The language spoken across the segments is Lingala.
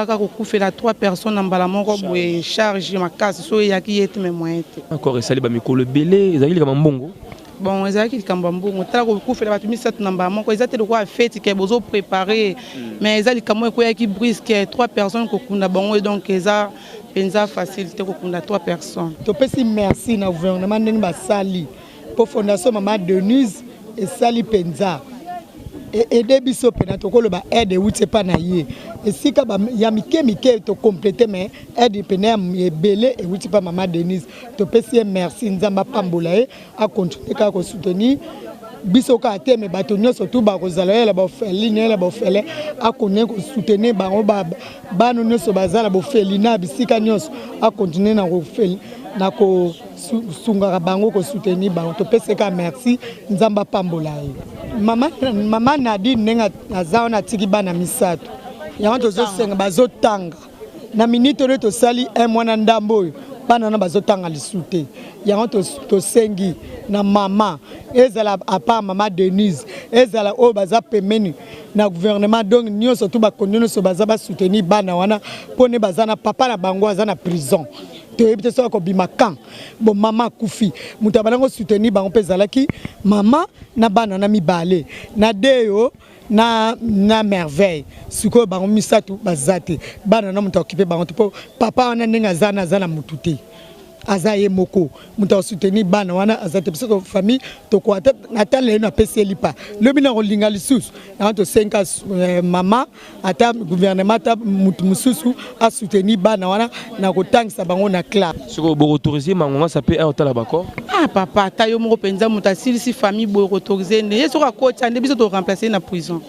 Il y a 3 personnes en balamoko pour charge ma casse so ya qui est mes moyens. Encore ça ba mikolo belé, ils ont mbongo. Bon, ils ont qui kambambongo, tala ko kufela batumi 7 namba moko, ils étaient de quoi fête que bozo préparer. Mais ils ont kamo ko ya qui brisque 3 personnes ko kunda bango donc ils a penza facilité ko kunda 3 personnes. To pesi merci na gouvernement ndenge ba sali pour fondation Maman Denise et sali penza. Et début so pena to kolo ba aide wuti pa na ye et si ka ba ya mike to compléter mais aide pena ya belé et wuti pa Maman Denise to pesi merci nzamba pambola e a continuer ka ko soutenir biso ka te me bato nyonso tout ba ko zala la ba feline la ba fele a connait ko soutenir bango ba no nyonso bazala bo felina bisika nyonso a continuer na ko fel na ko sunga bango ko soutenir bango to pesi ka merci nzamba pambola e Mama Nadine nenga azao na tiki bana misato. Yango tozo senga bazo tanga. Na minute re to sali mwana ndambo bana na bazo tanga lisute. Yango to sengi na mama ezala apa Maman Denise ezala o baza pemeni na gouvernement donc nyonso to ba konyono so baza ba soutenir bana wana pone baza na papa na bango aza na prison. Te so ko bimakan bon mama kufi mutabalango soutenir bango pezalaki mama na bana na mibale na deyo na merveille siko bango misatu bazate bana na muta occupé bango po papa wana ndenga zana mutute azaye moko muta soutenir bana wana azate parce famille to ko ata le na PCL pa le bina ko linga lisusu na to 5 mama ata gouvernement ta mususu a soutenir bana wana na ko tangisa bango na classe siko bo autoriser mangonga ça peut être la bako ah papa ta yo moko penza muta si famille bo autoriser ne yeso ka ko tande biso to remplacer na prison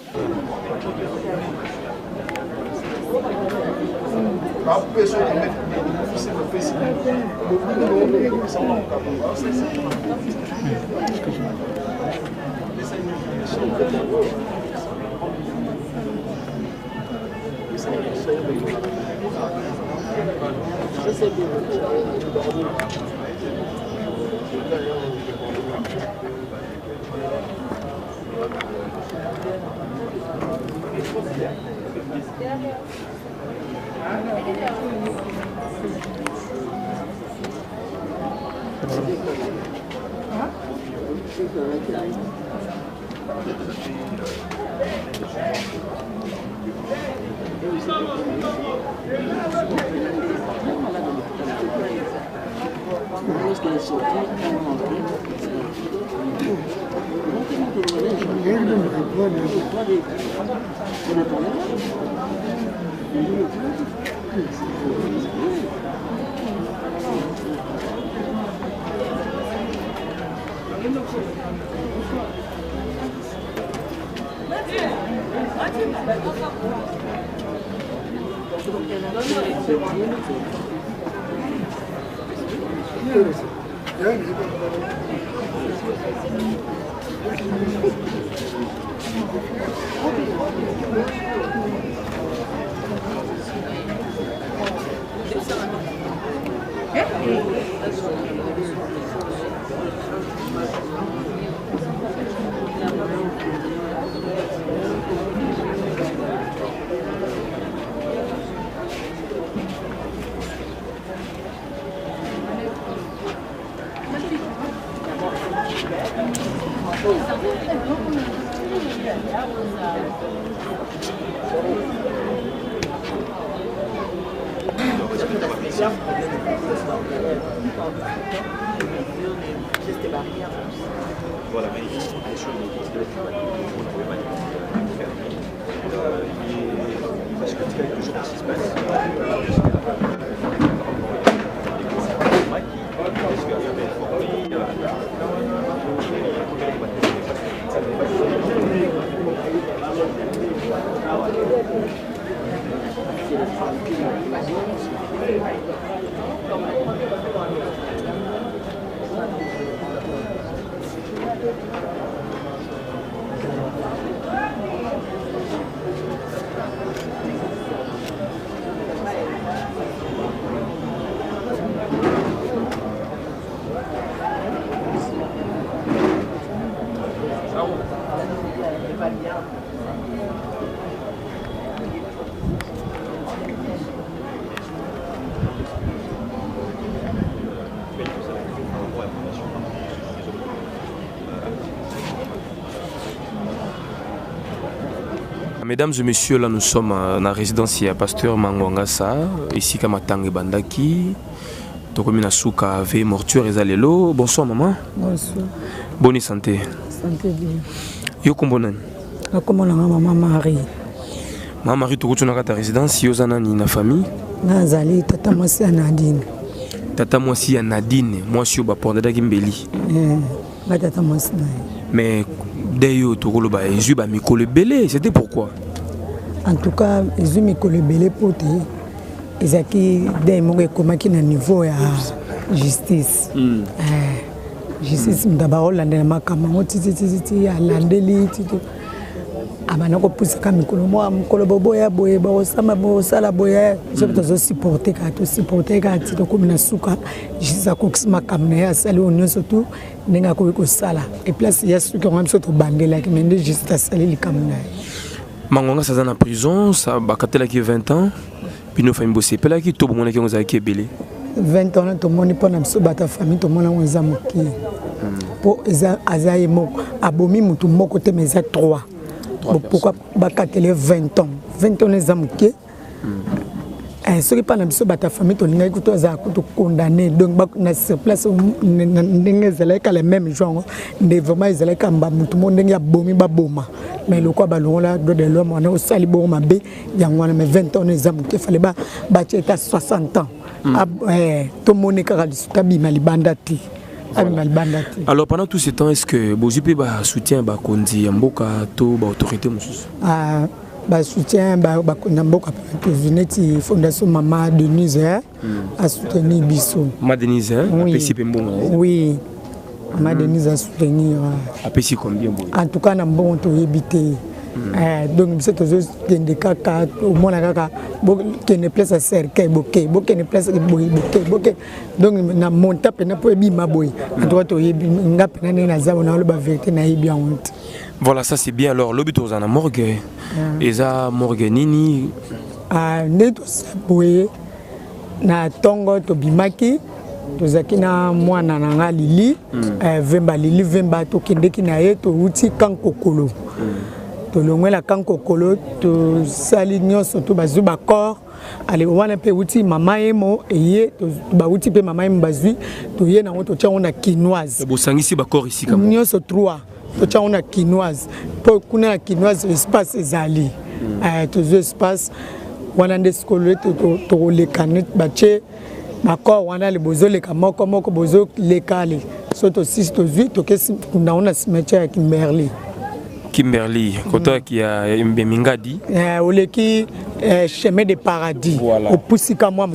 Voilà, mais les choses il reste quelques jours qui se passent. mesdames et messieurs, là nous sommes dans la résidence à Pasteur Mangwangasa, ici Kamatang Bandaki, Tokomina Souka Ave Mortuaire et Zalelo. Bonsoir maman. Bonsoir. Bonne santé. Santé bien. Yo kombonan. Comment la maman Marie? Maman Marie, tu retournes à ta résidence, yo zana ni na famille. Nazali tata moi c'est Nadine. Tata moi si Nadine, moi si ba porte da Kimbeli. Tata moi c'est. Mais d'ailleurs, tu roules ba Jésus ba mikolo belé, c'était pourquoi? En tout cas, Jésus mikolo belé pote. Ezaki des mo comme qui na niveau ya justice. Justice d'abord la ndema kama titi ya landeli titi. Abana ko pousse ka mikolo mo mikolo boya boye ba osama bo sala boya je peux te supporter ka titi ko mina suka justice ko kisma kamne ya sali on surtout ninga ko sala et place ya suka ngam soto bandela ki mende justice sali likamna. Mangwanga ça en prison, ça bakatela ki 20 ans. Puis nous faisons bosser. Puis là qui tout le monde qui nous a qui est belé. 20 ans tout le monde pas na biso bata famille tout le monde on za moki. Pour azaye moko abomi mutu moko te mais 3. Pourquoi bakatele 20 ans 20 ans les amoki. Ce qui pas na biso bata famille to linga ko to za ko to condamné donc na sur place ndenge zela ka les mêmes genre de vraiment zela ka mba mutu mo ndenge ya bomi ba boma. Mais le quoi ballon là de l'homme on est au salibon mabé yangwana mais 20 ans les amoki fallait ba tcheta 60 ans. Tout le monde est alors pendant tout ce temps, est-ce que Bozipe soutient Kondi Mboka to autorité soutien Mboka la fondation Maman Denise a soutenu Bisso. Maman Denise oui. Maman Denise a soutenu. A combien? En tout cas, on a bon évité. Donc c'est toujours des cas au moins qui ne place à cercueil bokeh ne place bokeh donc na monta pena pour bima boy droit to yebi nga pena na za na lo ba vérité na yebi honte. Voilà, ça c'est bien. Alors l'obit aux morgue eza morgue nini neto boy na tongo to bimaki tozaki na mwana na Lili vemba to kendeki na ye to uti kankokolo to longwela kankokolo to sali nyonso to bazu bakor ale wana pe uti mama emo eye to ba uti pe mama emo bazui to ye na to tia ona quinoise bo sangisi bakor ici comme nyonso 3 to tia ona quinoise po kuna quinoise espace ezali to zo espace wana ndeskolo to le kanet bache bakor wana le bozo le kamoko moko bozo le kale so to 6 to 8 to kesi kuna ona cimetière Kimberley côté qui a Mingadi oleki chemin de paradis au Poussika moi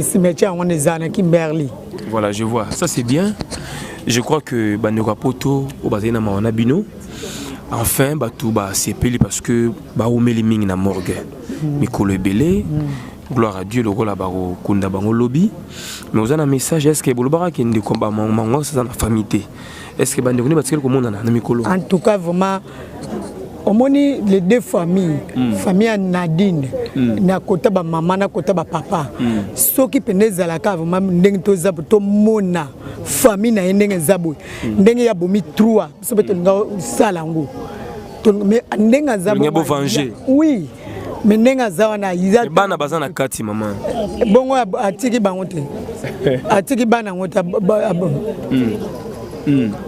cimetière on est à Kimberley. Voilà, je vois. Ça c'est bien. Je crois que Banera Poto au Bazena Mawanabino enfin tout c'est peli parce que omeli mingi na morgue. Mikolo belé. Gloire à Dieu le rôle baro kunda bango lobby. Mais vous avez un message est-ce que bolobara qui ndi combat mango ça na famille. Est-ce que bande parce que comment na mikolo? En tout cas vraiment au moins les deux familles, famille Nadine, na kota ba maman na kota ba papa. Ceux qui peneza la cave vraiment ndenge to zabo to mona famille na ndenge zabo. Ndenge ya bomi 3, so beto nga sala ngo. To mais ndenge zabo. Ngabo venger. Oui. Mais ndenge zawa na yiza bana bazana kati maman. Bongo atiki bango te. Atiki bana ngota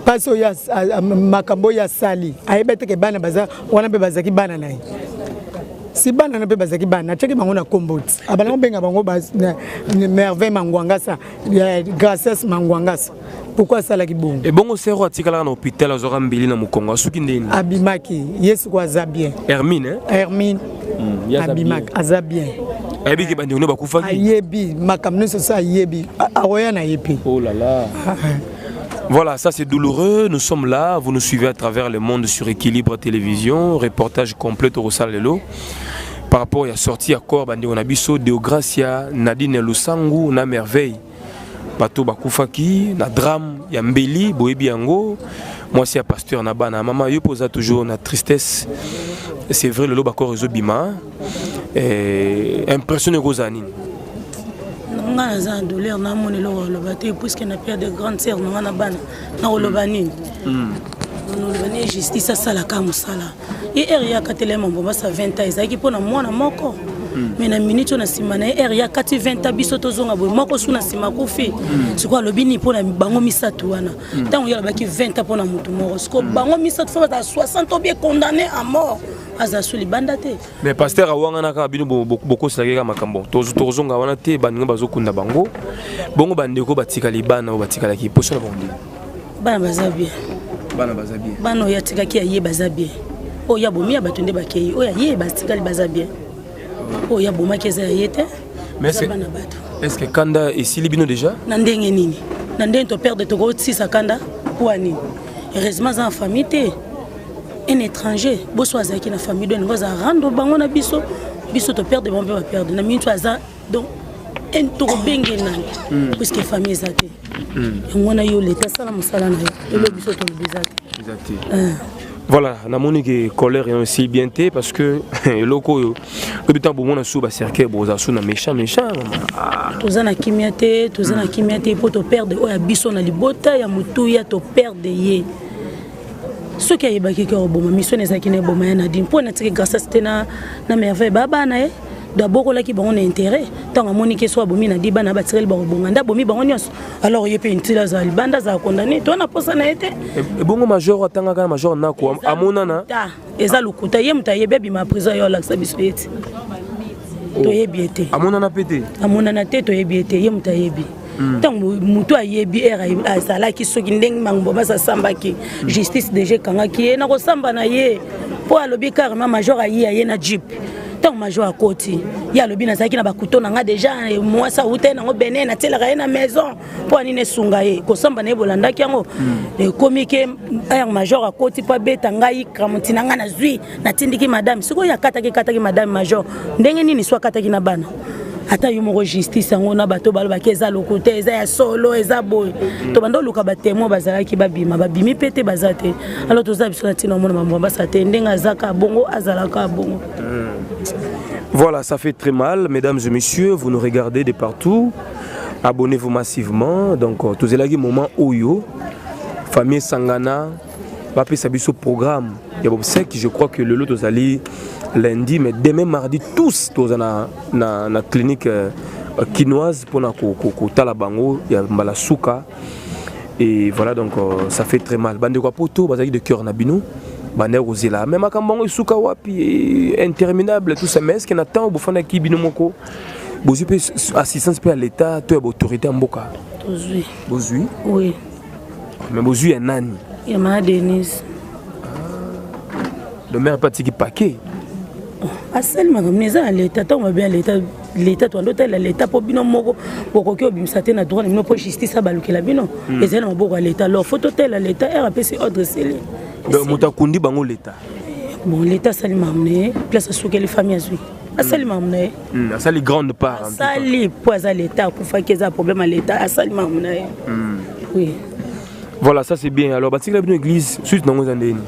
paso ya makambo ya sali ayebete ke bana baza wana pe bazaki bana nayi si bana na pe bazaki bana cheki bango na komboti abana benga bango ba merveille mangwangasa grâce mangwangasa pourquoi ça la kibongo et bongo sero atikala na hôpital azora mbili na mukongo asuki ndeni abimaki yesu kwa zabien Hermine abimaki azabien ayebi ke bandi ba kufaki ayebi makamno so ayebi aroya na yepi oh là là. Voilà, ça c'est douloureux. Nous sommes là, vous nous suivez à travers le monde sur Équilibre Télévision, reportage complet au Rosalelo. Par rapport à la sortie à corps, on a biso Deogracia, Nadine Lusangu, na merveille. Bato bakufaki, na drame, yambeli, boebi yango. Moi c'est un pasteur na bana maman yo posa toujours na tristesse. C'est vrai le loba corps bima. Impressionné Rosanine. Nga za douleur na monelo lobate puisque na père de grande sœur na bana na lobani. No lobani justice sala ka musala. et RIA katelema mbomba sa 20 ans ezaki pona mwana moko mais na minute na sima na RIA kati 20 ans biso tozonga boy moko suna sima kufi siko lobini pona bango misatu wana tant ya baki 20 ans pona mutu moko siko bango misatu fa ba 60 ans bien condamné à mort azasuli bandate mais pasteur awanga naka bino boko salaka makambo tozonga wana te baninga bazokunda bango bongo bandeko batika libana batika ki poso na bondi bana baza bien bana ya tika ki aye baza bien o ya bomi ya batunde bakei o ya ye batika li baza bien o ya boma keza ya yete mais est-ce que kanda ici libino déjà na ndenge nini na ndenge to perdre to go 6 kanda pour ani heureusement en famille te un étranger boso azaki na famille de nous a rendre bango na biso to perdre bon va perdre na minute aza donc un tour bengue nani puisque famille ezate ngona yo leta sala musala na yo le biso to bizate exact. Voilà, na moni que colère est aussi bien té parce que loko yo le bitan bo mona sou ba cercle boza sou na méchant tozana kimiate pour te perdre o ya biso na libota ya mutu ya to perdre ye ce qui a baki ko boma mission ezaki na boma ya Nadine pour na tike grâce c'était na merveille baba na e d'abord là qui bon intérêt tant à monique soit bomi na di bana batirel ba bonganda bomi bango nyonso alors yepe intila za libanda za condamné to na posa na été et bongo major atanga kana major na ko amona na ta eza lukuta ye mta ye bebi ma prison yo la biso eti to yebi ete amona na pété amona na te to yebi ete ye mta yebi tant mutu ayebi era azala ki soki ndenge mangbo basa sambaki justice déjà kanga ki na ko samba na ye po alobi carrément major aye na jeep tant major à côté ya lobi na zaki na bakuto na nga déjà moi ça ute na ngo benen na tela na maison po ani ne sunga ye ko samba na bolanda ki yango e komike ya major à côté pa beta ngai kramuti na nga na zui na tindiki madame siko ya kataki madame major ndenge nini swa kataki na bana ata yo mo justice yango na bato balo bakeza lokote eza ya solo eza boy to bando luka batemo bazalaki babimi pete bazate alors to za biso na tina mona mambo basate ndenga zaka bongo azalaka bongo. Voilà, ça fait très mal, mesdames et messieurs, vous nous regardez de partout. Abonnez-vous massivement. Donc, tous les moments où yo, famille Sangana, papi Sabiso programme. Il y a obsèque, je crois que le lot allez lundi, mais demain mardi, tous na clinique quinoise pour na Talabango, il y a Malasuka. Et voilà, donc ça fait très mal. Bande quoi poto, bazaki de cœur nabino. Là même à Kambango Suka wapi interminable tout ça mais est-ce qu'on attend au bouffon qui binomoko vous avez assistance à l'état tu as autorité en boka Bozui oui mais Bozui est nani il y a Denise le maire pas tiki paquet à seulement comme les à l'état on va bien l'état toi l'hôtel l'état pour binomoko pour que bimsate na droit no pour justice à balukela bino et c'est na boko à l'état leur photo tel à l'état RPC ordre scellé. Moutakundi bango l'état. Bon l'état sali mamné place à souke les familles azui. Asali mamné. Asali grande part. Asali poisa l'état pour faire qu'ils a problème à l'état asali mamné. Oui. Voilà ça c'est bien alors bâtir la église suite nango zandeni.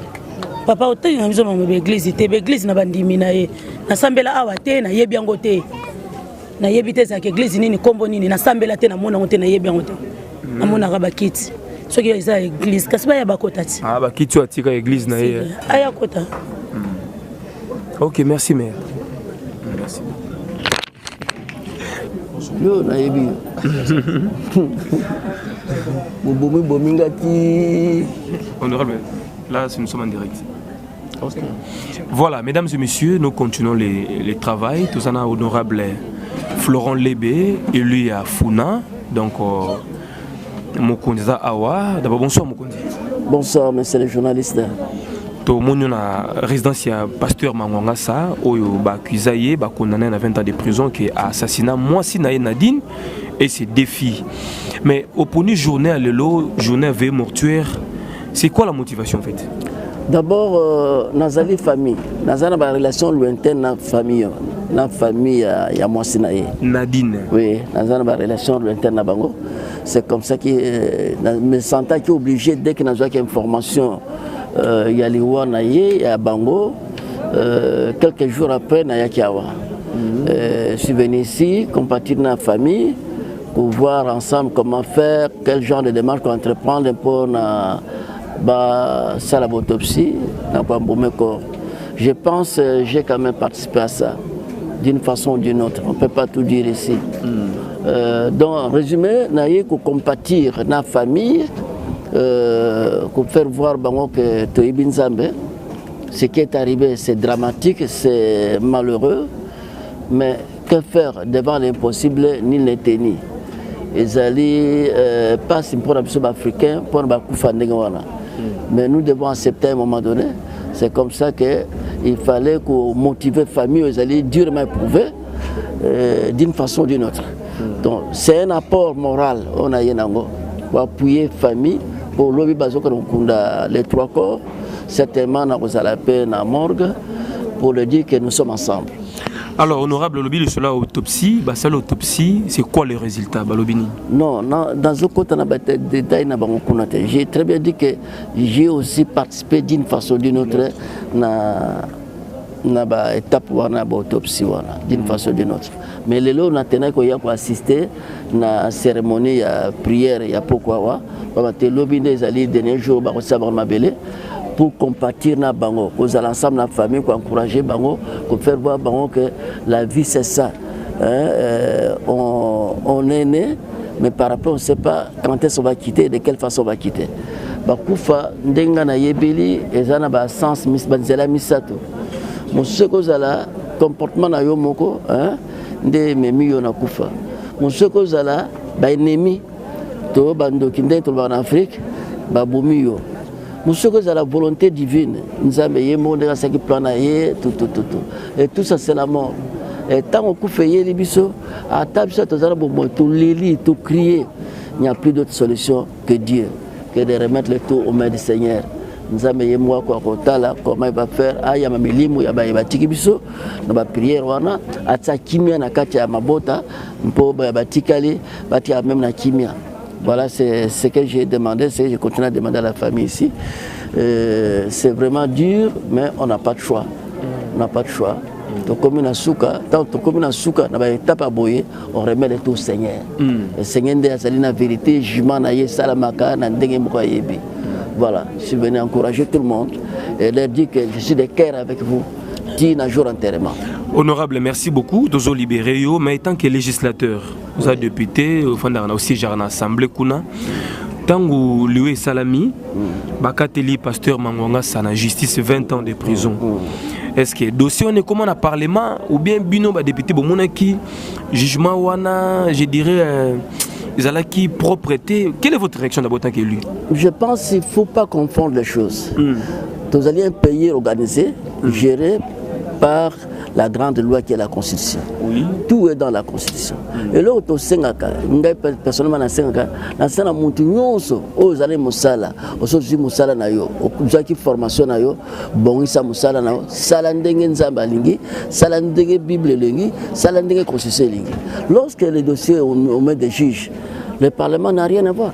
Papa autant y a besoin de l'église te l'église na bandimi na ye. Na sambela awa te na yebi yango te. Na yebi te za église nini kombo nini na sambela te na mona ngote na yebi yango te. Na mona rabakiti. Ce qui est l'église, qu'est-ce que bakota ti? Ah bah qui tu as tiré l'église na ye. Aya kota. OK, merci mère. Merci. Yo na yebi. Bobomi bomingati. Honorable, là nous sommes en direct. Okay. Voilà, mesdames et messieurs, nous continuons les travaux. Tout ça, honorable Florent Lébé, élu à Funa. Donc Mokonzi Awa, d'abord bonsoir Mokonzi. Bonsoir monsieur le journaliste. To moni na résidence ya pasteur Mangwanga sa oyo ba accusé ba condamné à 20 ans de prison qui a assassiné moi si na Nadine et ses deux filles. Mais au premier journée à l'élo, journée veille mortuaire, c'est quoi la motivation en fait? D'abord nazali famille, nazana ba relation lointaine na famille ya moi si na Nadine. Oui, nazana ba relation lointaine na bango. C'est comme ça que me sentais obligé dès que nous avons une information il y a les Wanaye à Bango quelques jours après na Yakiawa. Je suis venu ici compatir dans la famille pour voir ensemble comment faire, quel genre de démarche qu'on entreprendre pour na ba l'autopsie na pas corps. Je pense que j'ai quand même participé à ça, d'une façon ou d'une autre. On ne peut pas tout dire ici. Donc, en résumé, il faut compatir la famille, pour faire voir que Toibi Nzambe, ce qui est arrivé, c'est dramatique, c'est malheureux, mais que faire devant l'impossible, ni ne tenir. Ils allaient pas pour les africains, pour les mais nous devons accepter à un moment donné. C'est comme ça qu'il fallait motiver la famille, ils allaient durement éprouver d'une façon ou d'une autre. Donc c'est un apport moral, on a pour appuyer la famille, pour l'objet les trois corps, certainement dans la paix, dans la morgue, pour le dire que nous sommes ensemble. Alors, honorable Lobby, sur l'autopsie, c'est quoi le résultat Non, dans ce côté, j'ai très bien dit que j'ai aussi participé d'une façon ou d'une autre à l'étape de l'autopsie, d'une façon ou d'une autre. Mais les lots, on a assisté à la cérémonie de prière, il y a pourquoi, les alliés dernier jour, pour compatir na bango, pour l'ensemble de la famille, pour encourager bango, pour faire voir bango que la vie c'est ça. On est né, mais par rapport on ne sait pas quand est-ce qu'on va quitter, de quelle façon on va quitter. Bakufa ndenga na yebeli ezana ba sens misbanzela misato. Monsieur kozala comportement na yo moko, nde memi yo na kufa. Monsieur kozala ba ennemi to bandoki nde to ba en Afrique, ba bomi yo. Monsieur que c'est la volonté divine, nous avons qui plan et tout ça c'est la mort. Et tant qu'on fait les bisous, à table ça tout lili, tout crier, il n'y a plus d'autre solution que Dieu, que de remettre le tout aux mains du Seigneur. Nous avons moi quoi comment il va faire, ah il y a ma milimu, il y a ma tiki bisou, nous va prier wana, à sa kimia na kati ya mabota, mpo ba tikali, bati même na kimia. Voilà, c'est ce que j'ai demandé, c'est que je continue à demander à la famille ici. C'est vraiment dur, mais on n'a pas de choix. On n'a pas de choix. Donc, comme une souka, tant que comme une souka, on a une étape à boyer, on remet le tout au Seigneur. Le Seigneur est la vérité, jugement, naïe, salamaka, nandenge moukayebi. Voilà, je suis venu encourager tout le monde et leur dire que je suis de cœur avec vous. Un jour enterrement. Honorable, merci beaucoup. Dozo libéré, mais tant que législateur, vous avez député, on a aussi une assemblée. Tant que Louis Salami, Bakateli, pasteur Mangwanga, ça a justice 20 ans de prison. Est-ce que dossier on est comme un parlement ou bien bino député qui jugement wana, je dirais qui propreté. Quelle est votre réaction d'abord tant qu'élu? Je pense qu'il ne faut pas confondre les choses. Vous allez un pays organisé, géré par la grande loi qui est la Constitution. Oui. Tout est dans la Constitution. Et là, au Sengaka, personnellement, dans Sengaka, dans Sengaka, aux allez Moussala, aux autres Moussala Nayo, aux autres formation Nayo, Bonisa Moussala Nayo, Salandenge Nzamba Lingi, Salandenge Bible Lingi, Salandenge Constitution Lingi. Lorsque les dossiers on met des juges, le Parlement n'a rien à voir.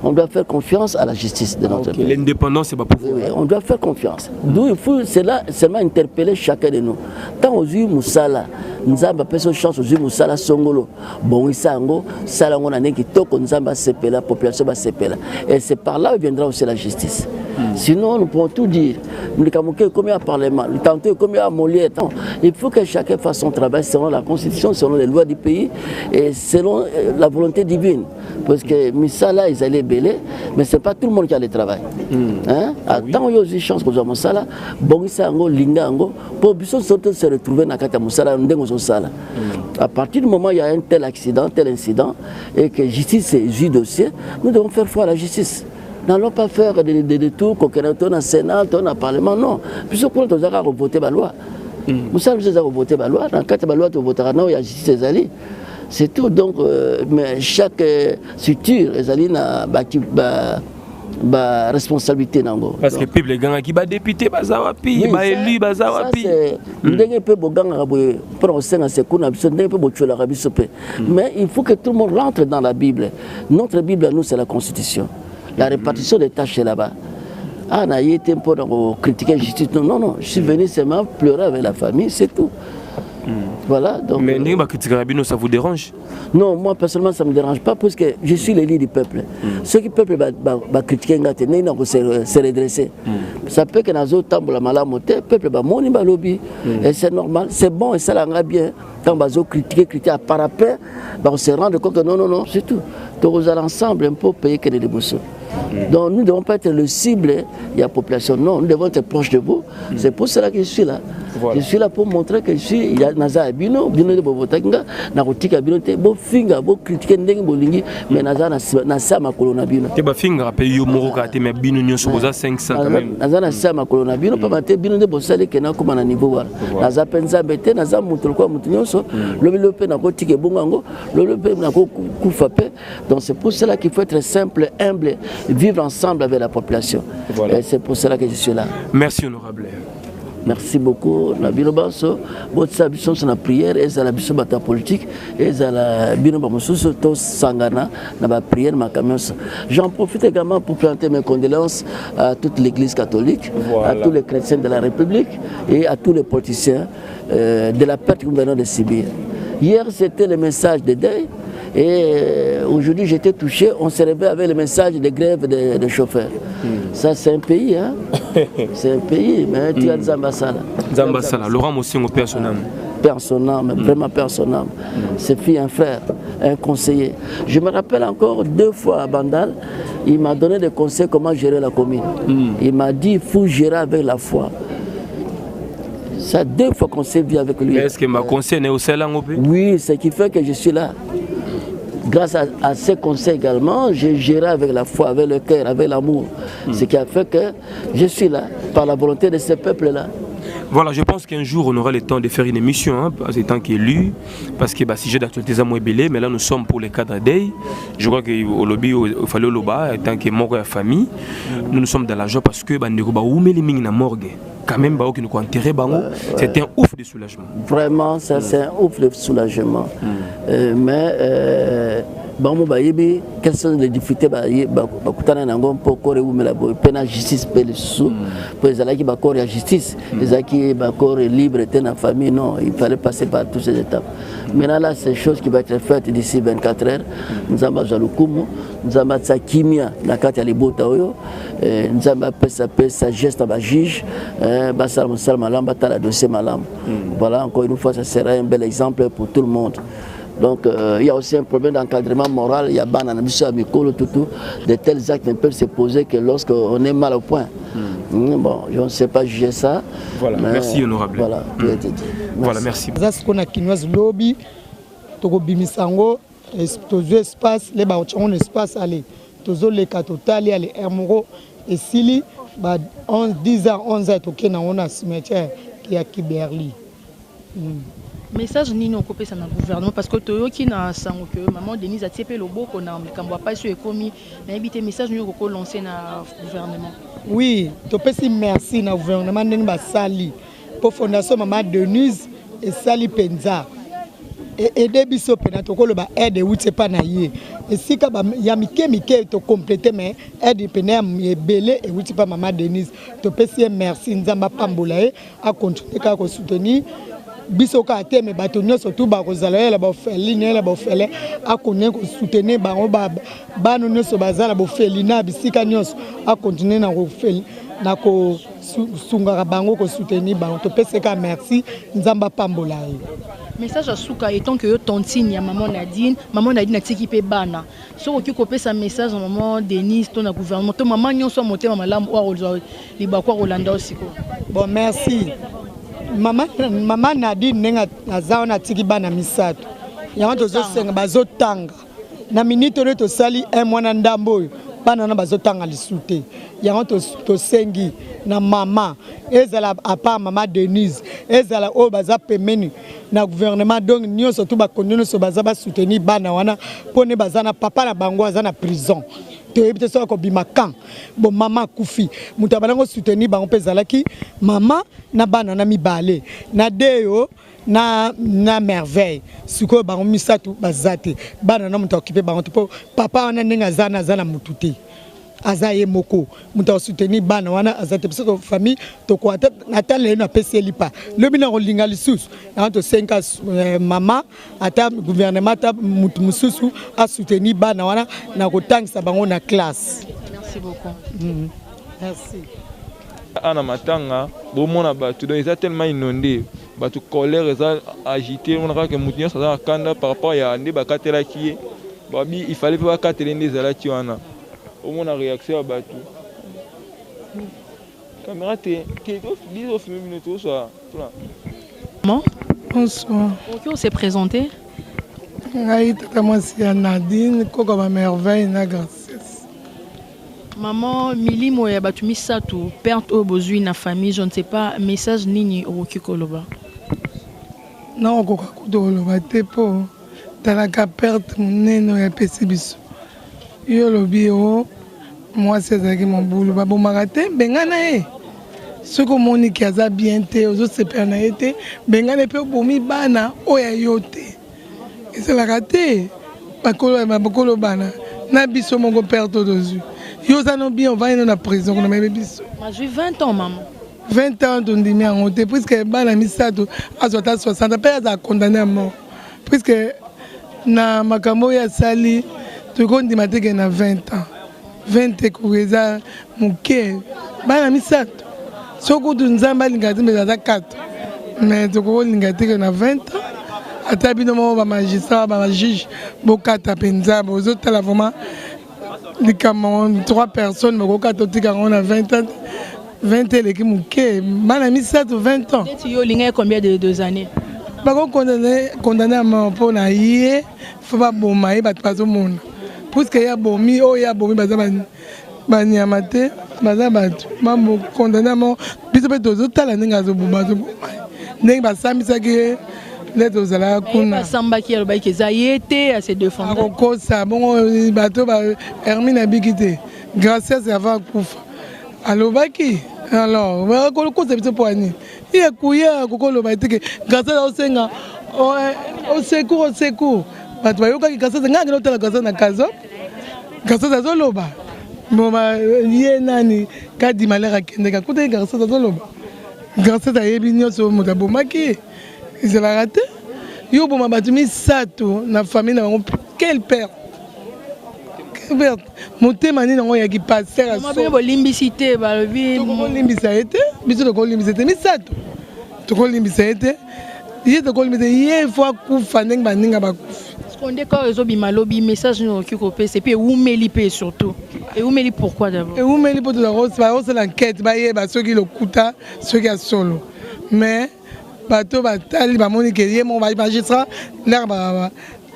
On doit faire confiance à la justice de notre pays. L'indépendance, c'est pas pour vous. Oui, on doit faire confiance. D'où il faut seulement interpeller chacun de nous. Tant aux yeux Moussala, nous avons pas de chance aux yeux Moussala Songolo. Bon, il s'ango, Salango n'a qui toque, nous avons CP la population va CP là. Et c'est par là où viendra aussi la justice. Sinon, nous pouvons tout dire. Nous avons comme il y a Parlement, tantôt comme il y a Molière. Il faut que chacun fasse son travail selon la Constitution, selon les lois du pays et selon la volonté divine. Parce que Moussala, ils allaient mais ce n'est pas tout le monde qui a le travail. Tant qu'il y a aussi chance que nous avons ça, bon, ça ango, linga ango, pour que se retrouver dans la Moussala, à partir du moment où il y a un tel accident, tel incident, et que justice est juge dossier, nous devons faire foi à la justice. Nous n'allons pas faire des détours, qu'on ait un Sénat, un Parlement, non. Puisque pour nous avons voté la loi. Nous avons voté la loi, dans le cadre de la loi, nous avons voté la justice des alliés. C'est tout, donc, mais chaque structure, les alliés ont responsabilité. Parce que les gens qui sont députés, ils sont élus, ils sont mais il faut que tout le monde rentre dans la Bible. Notre Bible, à nous, c'est la Constitution. La répartition des tâches est là-bas. Ah, on a été un peu critiquer la justice. Non, non, je suis venu seulement pleurer avec la famille, c'est tout. Voilà, donc, mais ça vous dérange? Non, moi personnellement ça ne me dérange pas parce que je suis l'élite du peuple. Ceux qui peuple va critiquer, ils se redresser. Ça peut que dans les autres temps, le peuple va monter le lobby. Et c'est normal, c'est bon et ça l'engage bien. Quand on va critiquer par après, on se rend compte que non, c'est tout. Donc vous allez ensemble un peu payer que des émotions. Donc nous ne devons pas être le cible de la population, non, nous devons être proches de vous. C'est pour cela que je suis là. Voilà. Je suis là pour montrer que je suis, il y a Naza Bino, Bino de Bobotakinga, Narotika Bino, Bo Finga, Bo critiquer Ndeng Bolingi, mais Naza Nasa Makolona Bino. Teba Finga, rappelle Yomoroka, mais Bino Nyon Soboza 500 quand même. Naza Nasa Makolona Bino, pas maté Bino de Bossale qui n'a comme un niveau. Naza Penza Bete, Naza Moutolko Moutinyoso, le Lope Nakotike Bongango, le Lope Nako Koufape. Donc c'est pour cela qu'il faut être simple, humble, vivre ensemble avec la population. Voilà. Et c'est pour cela que je suis là. Merci honorable. Merci beaucoup. Nabino Basso, votre sabition sur la prière, et la biso bata politique, et la bino bamosuso to sangana, na prière ma camion. J'en profite également pour planter mes condoléances à toute l'Église catholique, à tous les chrétiens de la République et à tous les politiciens de la perte que nous venons de subir. Hier, c'était le message de deuil. Et aujourd'hui, j'étais touché. On s'est réveillé avec le message de grève des chauffeurs. Ça, c'est un pays, hein. C'est un pays, mais tu as des ambassades. Zambasala, Laurent Moussingo, père son âme. Père son âme, vraiment père son âme. C'est fille, un frère, un conseiller. Je me rappelle encore 2 fois à Bandal, il m'a donné des conseils comment gérer la commune. Il m'a dit, il faut gérer avec la foi. Ça, 2 fois qu'on s'est vu avec lui. Est-ce que ma conseil est au Sélang? Oui, c'est ce qui fait que je suis là. Grâce à ces conseils également, j'ai géré avec la foi, avec le cœur, avec l'amour. Ce qui a fait que je suis là, par la volonté de ce peuple-là. Voilà, je pense qu'un jour on aura le temps de faire une émission, hein, en tant qu'élu, parce que si j'ai d'actualité, ça m'a ébélé, mais là nous sommes pour les cadres d'Aïe. Je crois qu'au lobby, il fallait le bas, en tant que mort et famille, nous sommes dans la joie parce que nous morgue. Quand même, qui nous enterré, c'est un ouf de soulagement. Vraiment, ça c'est un ouf de soulagement. Mais quelles sont les difficultés pour la justice pour les qui sont la justice, les qui sont libres dans la famille, non, il fallait passer par toutes ces étapes. Maintenant là, c'est chose qui va être faite d'ici 24 heures. Nous avons Jaloukoumou, nous avons Kimia, la carte à l'Ibota, nous avons sa geste à juge, la dossier malam. Voilà, encore une fois, ça sera un bel exemple pour tout le monde. Donc il y a aussi un problème d'encadrement moral, il y a de tels actes ne peuvent se poser que lorsqu'on est mal au point. Bon, je ne sais pas juger ça. Voilà, merci honorable. Voilà, voilà, merci. Lobby, Togobimisango, espace, les baochons espace aller. Tozo les catotali, les hermoro, et Sili, 10 ans, 11 ans, on a un cimetière qui est à Kiberli. Message ni non copé ça dans gouvernement parce que toi qui na sango que maman Denise a tiepé le beau qu'on a mais quand on pas sur commis mais éviter message ni ko lancer na gouvernement. Oui, to pesi merci na gouvernement ndenge ba sali pour fondation maman Denise et Sali Penza. Et biso pena to ko le ba aide outé pa na ye. Et si ka ba ya mike to compléter mais aide pena e belé et outé pa maman Denise. To pesi merci nzamba pambola e a continuer ka ko soutenir bisoka ate me bato nyonso tu ba kozala la ba feline la ba fele a connaître ko soutenir bango ba no nyonso bazala ba felina bisika nyonso a continuer na ko fel na ko sunga bango ko soutenir bango to peseka merci nzamba pambola e message à Souka étant que tontine ya maman Nadine a équipé bana so oki ko pesa message maman Denise ton na gouvernement to maman nyonso motema malamu o libakwa Rolanda osiko bon merci. Maman Nadine nenga nazaona tiki bana misato. Yango tozosenga bazotanga. Na minute to sali un mwana ndambo bana na bazotanga lisute. Yango to sengi na mama ezala apa maman Denise ezala o baza pemeni na gouvernement donc nyonso to ba kondono so baza ba soutenir bana wana pone baza na papa na bango aza na prison. To ebite so ko bimakan bon mama kufi muta bango soutenir bango pezalaki mama na bana na mibale na deyo na merveille siko bango misatu bazate bana na muta occupé bango to papa wana ndenga zana mututé azaye moko muta soutenir bana wana azate parce que famille to ko ata le na PCL pas le bina rolinga lisusu na to 5 mama ata gouvernement ata mutu mususu a soutenir bana wana na ko tangisa bango na classe. Merci beaucoup. Merci. Ana matanga bomona batu donc ils ont tellement inondé batu colère ils agité on a que mutu ça kanda par rapport ya ande bakatela ki babi il fallait pas katela ndezala ti wana au moins la réaction à batu caméra te dis au film minute tout ça Comment Bonsoir. Ok, on s'est présenté. Moi c'est Nadine koko ma merveille na grossesse. Maman Mili moya batu misatu perte au besoin na famille je ne sais pas message nini okoki koloba. Non koka koloba te po talaka perte monene ya pesi biso. Yo lobi o moi c'est ça qui mon boulot ba bomaka te bengana e ce que monique aza bien te ozo se perna été bengana pe bomi bana oya yote et c'est la raté bakolo bana na biso mongo perte dozu yo ça non bien on va na prison on a biso Moi j'ai 20 ans maman 20 ans on dit en honte puisque bana misato azota 60 pe a condamné à mort puisque na makambo ya sali tu kondi mateke na 20 ans 20 kuweza muke bana misato soko tu nzamba lingati mbeza 4 mais tu ko lingati na 20 ans ata bino mo ba magistrat ba juge bokata penza bozo tala vraiment likamo 3 personnes bokata tika on a 20 ans 20 et qui muke bana misato 20 ans tu yo linga combien de années bako condamné à mort pour na yé faut pas bomba ba paso mona puisque ya bomi o ya bomi baza banyama te baza bato mambo condamné à mort biso pe tozotala ndenge azoboma ndenge basambisaki nde tozala kuna basambaki alobaki eza ye te ase défendre akokosa bongo bato hermine abiki te gracias avant akufa alobaki alors bakolokosa biso po ani ye kuya kokoloba teke gracias osenga au secours bato bayokaki gracias ngaki notala gracias na kazo gracias azoloba boma ye nani kadi malera akendeka kutaki gracias azoloba gracias ayebi nyonso moto abomaki ezalaka te yo boma bato misato na famille na bango quel père motema nini yango oyaki paster bolimbisi te balobi tokolimbisa ye te biso tokolimbisa te misato tokolimbisa ye te ye tokolimbisa ye fo akufa ndenge baninga bakufi nde corps ezobima lobi message no okoki kopesa epuis ewumeli mpe surtout ewumeli pourquoi d'abord ewumeli mpo tozakosala enquête bayeba soki lokuta soki ya solo mais bato batali bamoni ke ye mo magistrat lere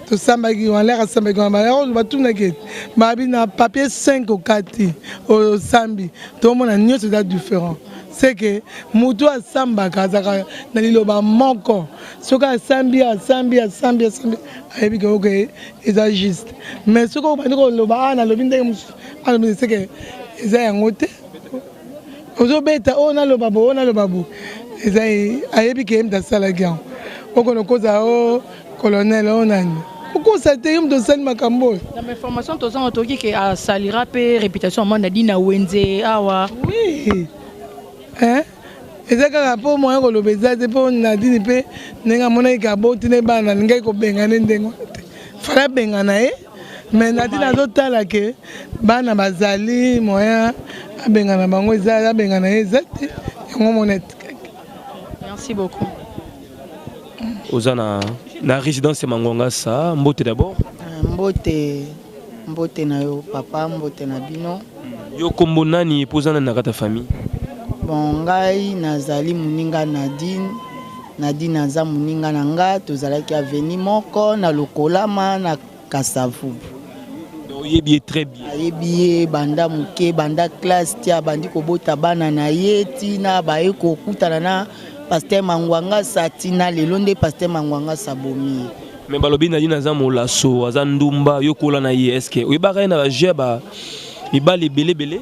tosambaki wana lere asambaki wana balere batunaki babi na papier 5 okati osambi tomona nyonso eza différent c'est que mutu asambaka azaka na liloba moko soki asambi ayebi ke oke eza juste mais soki obandi koloba ana alobi ndenge mosusu alobi c'est que eza yango te ozobeta oyo naloba bo eza ayebi ke ye mutu asalaki yango okono koza o colonel o nani okosa te ye mutu osali makambo oyo na information tozanga toki ke asalira mpe réputation ama nadi na wenze awa oui eza kaka mpo moya koloba eza te mpo nadini mpe ndenge amonaki aboti ne bana alingaki kobengana ndenge wana te fala bengana ye mais nadini azotala ke bana bazali moya abengana bango eza abengana ye eza te yango mona etikaki. Merci beaucoup. oza na résidence ya Mangonga sa mbote d'abord mbote na yo papa mbote na bino yo kombo nani pozana na kata famille bon ngai nazali muninga Nadine aza muninga na nga tozalaki aveni moko na lokolama na Kasavu oyebi très bien ayebi banda muke banda classe tia bandi kobota bana na ye tina baye kokutana na Pasteur Mangwanga satina lelo nde Pasteur Mangwanga sabomi mais balobi na dina za molaso aza ndumba yokola na ye est-ce que oyebaka na bajeba mibale belé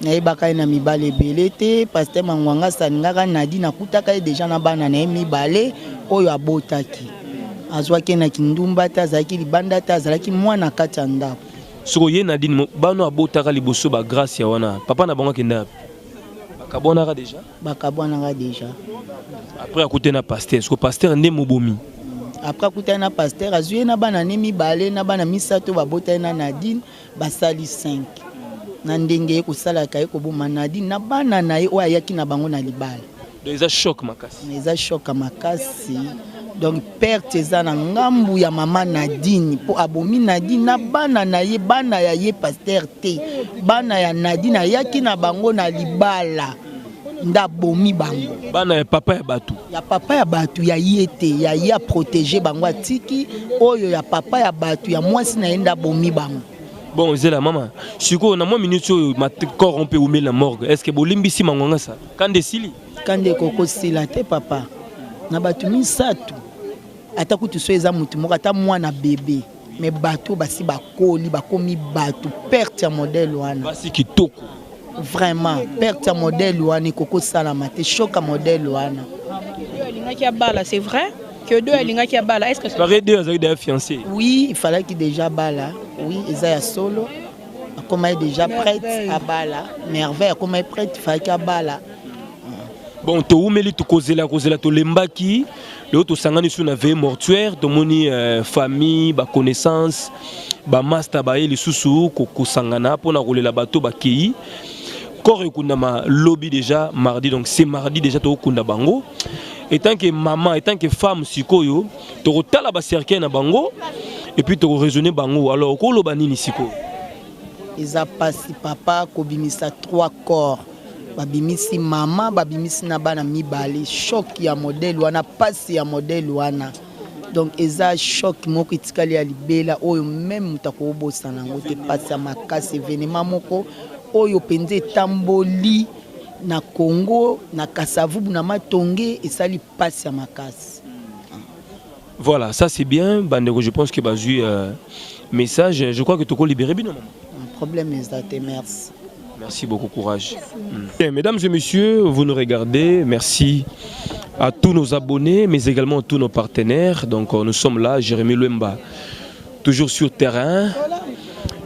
nayebaka na mibale ebele te Pasteur Mangwanga saningaka Nadine akutaka ye deja na bana na ye mibale oyo abotaki azwaki na kindumba te azalaki libanda te azalaki mwana kati ya ndako soko ye Nadine bano abotaka liboso ba grâce ya wana papa na bango kenda bakabonaka déjà bakabonaka déjà après akuté na pasteur soko pasteur nde mobomi après akuté na pasteur azui na bana ne mibale na bana misato babota na Nadine basali 5 na ndenge ekosalaka ekoboma Nadine na bana na ye oyo ayaki na bango na libala donc eza choc makasi eza choc makasi donc perte eza na ngambu ya mama Nadine po abomi Nadine na bana na ye bana ya ye pasteur te bana ya Nadine ayaki na bango na libala nda bomi bango bana ya papa ya batu ya yete ya ya protéger bango atiki oyo ya papa ya batu ya mwasi na nda bomi bango. Bon zela mama siko na mo minute oyo ma corps on peut oumer la morgue est-ce que bolimbisi manganga ça kande sili kande koko sila te papa na batu misato ata kutu so eza mutu moko ata mwana bébé mais batu basi bakoli bakomi batu perte ya modèle wana basi kitoko vraiment perte ya modèle wana koko sala mate choc à modèle wana alingaki abala c'est vrai que deux alingaki abala est-ce que c'est pareil deux azaki déjà fiancé oui il fallait qu'il déjà bala oui eza ya solo comme elle déjà prête à bala merveille comme elle prête fallait qu'il bala bon to umeli to kozela to lembaki le to sangani sur na veille mortuaire to moni famille ba connaissance ba master ba eli susu ko sangana pona rolela bato ba kei corps ekunda ma lobby déjà mardi donc c'est mardi déjà to kunda bango et tant que maman et tant que femme sikoyo to rotala ba cercle na bango et puis to raisonner bango alors ko loba nini siko isa pasi papa ko bimisa 3 corps babimisi mama babimisi na bana mibale choc ya modèle wana pasi ya modèle wana donc eza choc moko itikali ya libela oyo même mutako obosa nango te pasi ya makasi événement moko oyo penze tamboli na Congo na Kasavubu na Matonge et sali pasi ya makasi. Voilà, ça c'est bien bandeko, je pense que bazu message, je crois que tu peux libérer bien maman. Un problème est merci. Merci beaucoup, courage. Bien, mesdames et messieurs, vous nous regardez. Merci à tous nos abonnés, mais également à tous nos partenaires. Donc, nous sommes là, Jérémy Louemba, toujours sur terrain.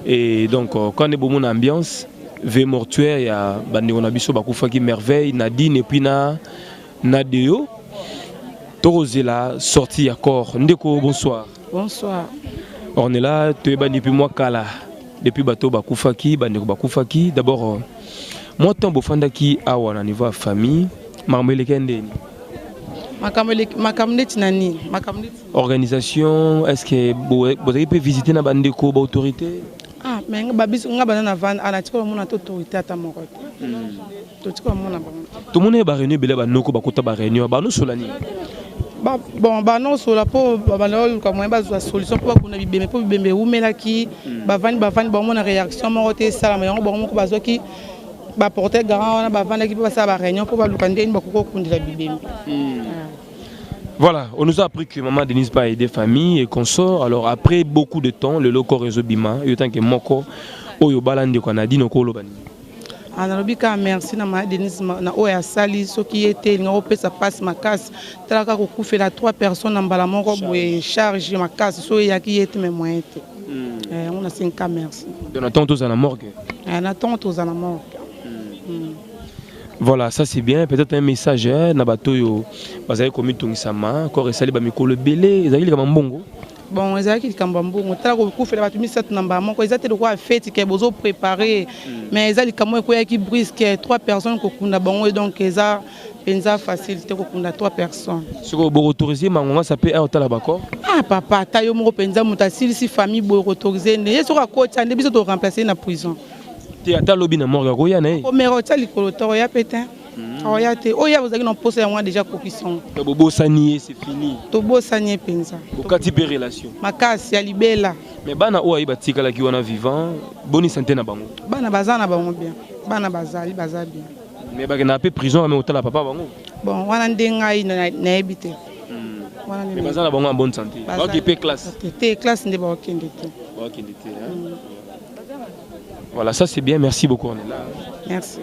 Et donc, quand on est bon ambiance, V mortuaire, il y a Bandéonabiso Bakoufaki Merveille, Nadine et puis Nadeo. Torozela, sorti à corps. Ndeko, bonsoir. Bonsoir. On est là, tu es banni depuis moi, Kala. Depuis bateau Bakoufaki, Bandeko Bakoufaki, d'abord, moi, tant Bofandaki, awa na niveau famille, Marmele Kende. Organisation, est-ce que vous avez pu visiter na Bandeko, autorité? Ah, mais babiso nga bana na van ala tiko mona autorité ata moko. To tiko mona ba. To mona ba réunion bele ba noko ba kota ba réunion ba no solani. Bon ba no sola po ba no ko mo ba solution po ko na bibembe po bibembe umela ki ba vani ba mona réaction mo te sala mo ba mo ko ba zoki ba porter garant na ba vani ki pa sa ba réunion po ba lukande ni ba ko kundila bibembe. Voilà, on nous a appris que maman Denise pas aidé famille et consort. Alors après beaucoup de temps, le loco réseau bima, il y a tant que moko oyo balandi ko na dino ko lobani. Analobika merci na maman Denise na oya sali so qui était nga opesa passe makasi talaka ko kufela 3 personnes na mbala moko boye charge makasi so ya qui était mes moyens. On a 5 cas merci. On attend tous à la morgue. On attend tous à la morgue. Voilà, ça c'est bien. Peut-être un message, Nabatoyo, vous avez commis ton sama, quand il ba mikolo belé, ils avaient comme bongo. Bon, ils avaient comme bongo. T'as le coup fait la batumie cette namba, moi ils étaient de quoi fête qui est besoin préparer, mais ils avaient comme quoi qui brisque 3 personnes qui ont bongo donc ils a penza facilité qu'on a 3 personnes. Ce que vous autorisez, maman, ça peut être là bas. Ah papa, tayo mo penza mutasil si famille bo autorisé, ne sur à côté, ne bisa to remplacer na prison. Ata lobby na morgue koya na. O mero tsa likolo to ya pétin. Oya te. Oya vous avez non posé moi déjà coquisson. To bobo sanier c'est fini. To bo sanier penza. Okati pe relation. Makasi ya libela. Mais bana oya batika la ki wana vivant, bonne santé na bango. Bana bazana bango bien. Bana bazali bien. Mais ba na pe prison mais otala papa bango. Bon, wana ndenga na habité. Mais bazana bango en bonne santé. Ba ki pe classe. Te classe ndé ba okende te. Ba okende te. Voilà, ça c'est bien, merci beaucoup, on est là. Merci.